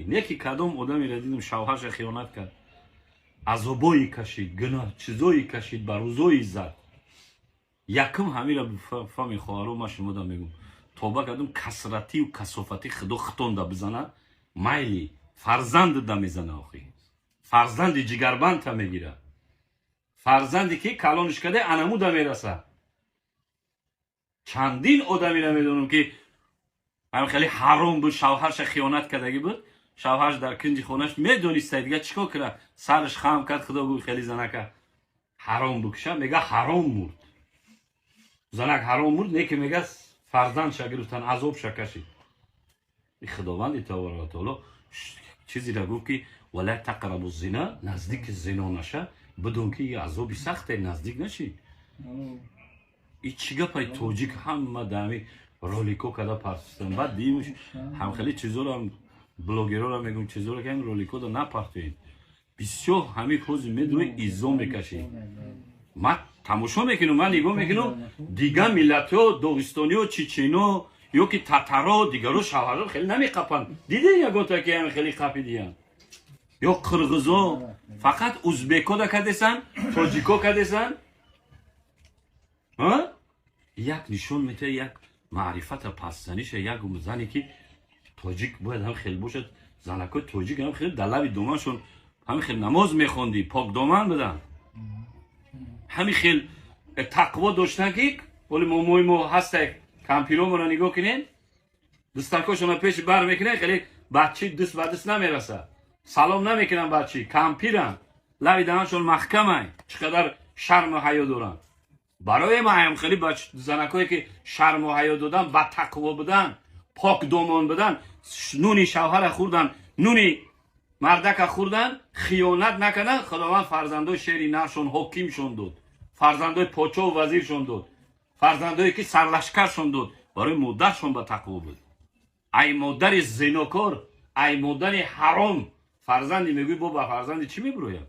نه که کدام آدمی را دیدم شوهرش خیانت کرد، عذابایی کشید، گناه چیزایی کشید، بر روزایی زد. یکم همین را فهمی خواهرو ما شما دا میگم توبه کردم کسرتی و کسافتی خدا خطونده بزنه مایلی فرزند دا میزنه. آخی فرزند جگربند تا میگیره، فرزندی که کلانش کرده انمو دا میرسه. چندین آدمی را میدونم که هم خیلی حرام بود، شوهرش خیانت کردگی بود، شوهرش در کنج خونش میدونسته دیگه چیکار کنه، سرش خم کرد، خدا بود خیلی زنک حرام بکشه، میگه حرام مرد. زنک حرام مرد، نه که میگه فرزند شگرفتن عذاب شکشید. این خداوند تبارک و تعالی چیزی را گفت که ولا تقربوا الزنا، نزدیک زنا نشه بدون که یه عذابی سخت نزدیک نشید. این چیگه پای توجیک همه دمی رولیکو کده پرستن. بعد دیمش هم خیلی چیزا رو هم بلوگرها رو میگم چیزا رو که هم رولیکو رو نپرتوین. بسیار همین خوز میدوی ایزا میکشید. من تماشا میکنم، من نگاه میکنم دیگه ملت ها داغستانی و چچنو یا که تترا دیگه رو شوهر خیلی نمیقپن. دیده یگان تا که هم خیلی قپیدین یا قرغزا فقط ازبکا دا کدیسن، تاجیکا کدیسن. یک نشون میده یک معرفت پستنیش یک زنی که تاجیک باید هم خیلی باشد. زنکای تاجیک هم خیلی دلوی دومانشون همین خیلی نماز میخوندی، پاک دامن بدن، همین خیلی تقوا داشتن که ولی ما هسته کمپیرو رو نگاه کنین دستکاشون پیش بر میکنن، خیلی بچه دست به دست نمیرسه، سلام نمیکنن، بچه کمپیرن، لبی دهنشون محکمه، چقدر شرم و حیا دارن. برای ما هم خیلی زنکایی که شرم و حیا دادن، با تقوا بدن، پاک دامان بدن، نونی شوهر خوردن، نونی مردک خوردن، خیانت نکردن، خداوند فرزندای شیری نشون حکیمشون داد، فرزندای پاچا و وزیرشون داد، فرزندایی که سرلشکرشون داد، برای مادرشون با تقوا بود. ای مادر زناکار، ای مادر حرام، فرزندی میگوی بابا فرزندی چی میبرویم؟